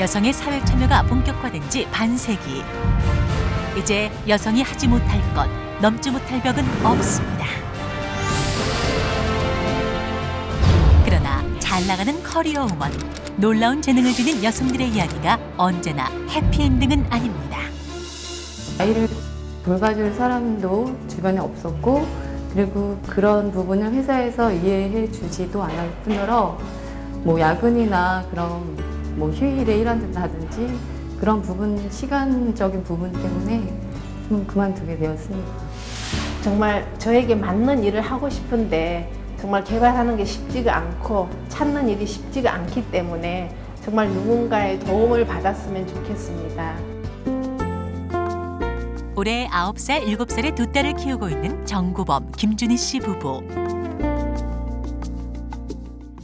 여성의 사회 참여가 본격화된 지 반세기. 이제 여성이 하지 못할 것, 넘지 못할 벽은 없습니다. 그러나 잘 나가는 커리어 우먼, 놀라운 재능을 지닌 여성들의 이야기가 언제나 해피엔딩은 아닙니다. 아이를 돌봐줄 사람도 주변에 없었고, 그리고 그런 부분을 회사에서 이해해 주지도 않을 뿐더러 야근이나 그런 휴일에 일한다든지 그런 부분, 시간적인 부분 때문에 좀 그만두게 되었습니다. 정말 저에게 맞는 일을 하고 싶은데 정말 개발하는 게 쉽지가 않고 찾는 일이 쉽지가 않기 때문에 정말 누군가의 도움을 받았으면 좋겠습니다. 올해 9살, 7살의 두 딸을 키우고 있는 정구범, 김준희 씨 부부.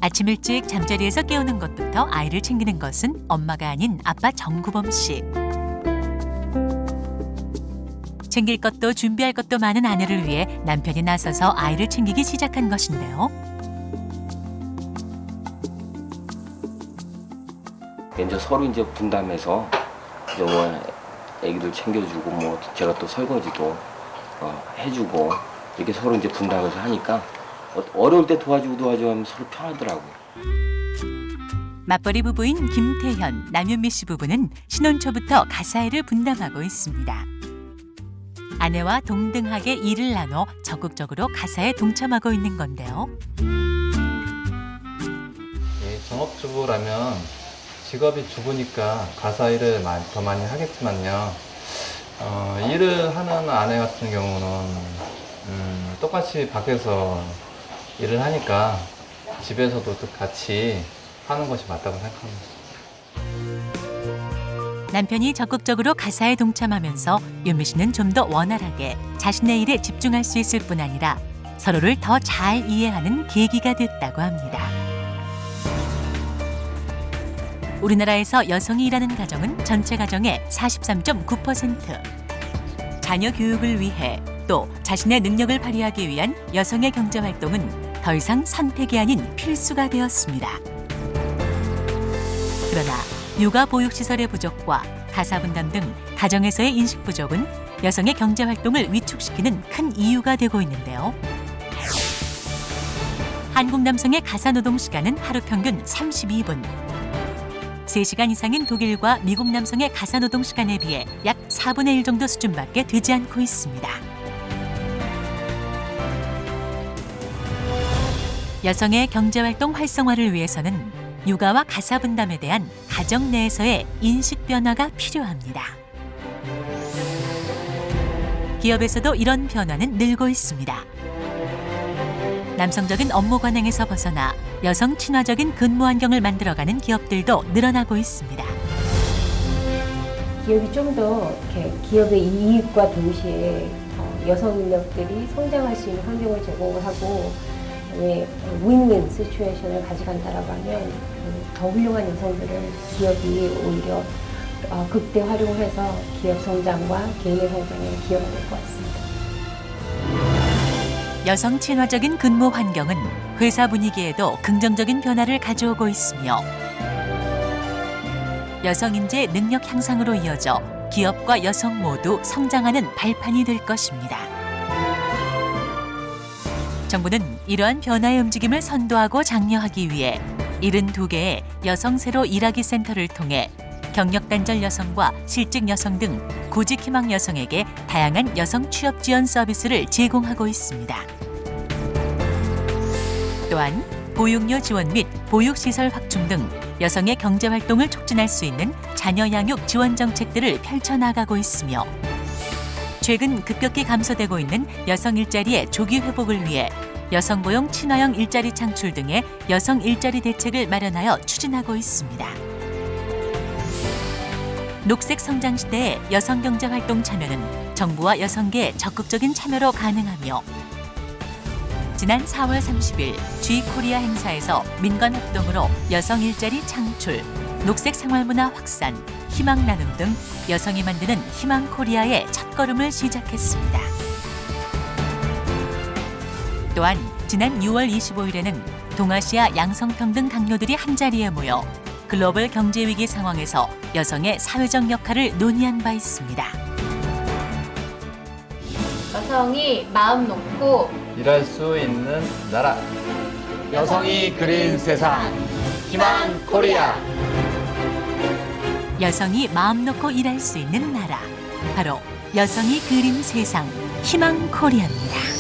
아침 일찍 잠자리에서 깨우는 것부터 아이를 챙기는 것은 엄마가 아닌 아빠 정구범 씨. 챙길 것도 준비할 것도 많은 아내를 위해 남편이 나서서 아이를 챙기기 시작한 것인데요. 이제 서로 분담해서 애기들 챙겨주고 제가 또 설거지도 해주고 이렇게 서로 분담해서 하니까 어려울 때 도와주고 하면 서로 편하더라고요. 맞벌이 부부인 김태현, 남윤미 씨 부부는 신혼 초부터 가사일을 분담하고 있습니다. 아내와 동등하게 일을 나눠 적극적으로 가사에 동참하고 있는 건데요. 전업주부라면 직업이 주부니까 가사 일을 더 많이 하겠지만요. 일을 하는 아내 같은 경우는 똑같이 밖에서 일을 하니까 집에서도 같이 하는 것이 맞다고 생각합니다. 남편이 적극적으로 가사에 동참하면서 윤미 씨는 좀 더 원활하게 자신의 일에 집중할 수 있을 뿐 아니라 서로를 더 잘 이해하는 계기가 됐다고 합니다. 우리나라에서 여성이 일하는 가정은 전체 가정의 43.9%. 자녀 교육을 위해 또 자신의 능력을 발휘하기 위한 여성의 경제활동은 더 이상 선택이 아닌 필수가 되었습니다. 그러나 육아 보육시설의 부족과 가사 분담 등 가정에서의 인식 부족은 여성의 경제활동을 위축시키는 큰 이유가 되고 있는데요. 한국 남성의 가사 노동 시간은 하루 평균 32분. 3시간 이상인 독일과 미국 남성의 가사 노동 시간에 비해 약 4분의 1 정도 수준밖에 되지 않고 있습니다. 여성의 경제활동 활성화를 위해서는 육아와 가사 분담에 대한 가정 내에서의 인식 변화가 필요합니다. 기업에서도 이런 변화는 늘고 있습니다. 남성적인 업무 관행에서 벗어나 여성 친화적인 근무 환경을 만들어가는 기업들도 늘어나고 있습니다. 기업이 좀 더 기업의 이익과 동시에 여성 인력들이 성장할 수 있는 활동을 제공을 하고 윈윈 시츄에이션을 가져간다라고 하면 더 훌륭한 여성들을 기업이 오히려 극대 활용을 해서 기업 성장과 개인의 성장에 기여가 될 것 같습니다. 여성 친화적인 근무 환경은 회사 분위기에도 긍정적인 변화를 가져오고 있으며 여성 인재 능력 향상으로 이어져 기업과 여성 모두 성장하는 발판이 될 것입니다. 정부는 이러한 변화의 움직임을 선도하고 장려하기 위해 72개의 여성 새로 일하기 센터를 통해 경력 단절 여성과 실직 여성 등 구직 희망 여성에게 다양한 여성 취업 지원 서비스를 제공하고 있습니다. 또한 보육료 지원 및 보육시설 확충 등 여성의 경제 활동을 촉진할 수 있는 자녀 양육 지원 정책들을 펼쳐나가고 있으며 최근 급격히 감소되고 있는 여성 일자리의 조기 회복을 위해 여성 고용 친화형 일자리 창출 등의 여성 일자리 대책을 마련하여 추진하고 있습니다. 녹색 성장 시대의 여성 경제 활동 참여는 정부와 여성계의 적극적인 참여로 가능하며 지난 4월 30일 G코리아 행사에서 민간 합동으로 여성 일자리 창출, 녹색 생활문화 확산, 희망 나눔 등 여성이 만드는 희망 코리아의 첫걸음을 시작했습니다. 또한 지난 6월 25일에는 동아시아 양성평등 강요들이 한자리에 모여 글로벌 경제 위기 상황에서 여성의 사회적 역할을 논의한 바 있습니다. 여성이 마음 놓고 일할 수 있는 나라. 여성이 그린 세상 희망 코리아. 여성이 마음 놓고 일할 수 있는 나라. 바로 여성이 그린 세상 희망 코리아입니다.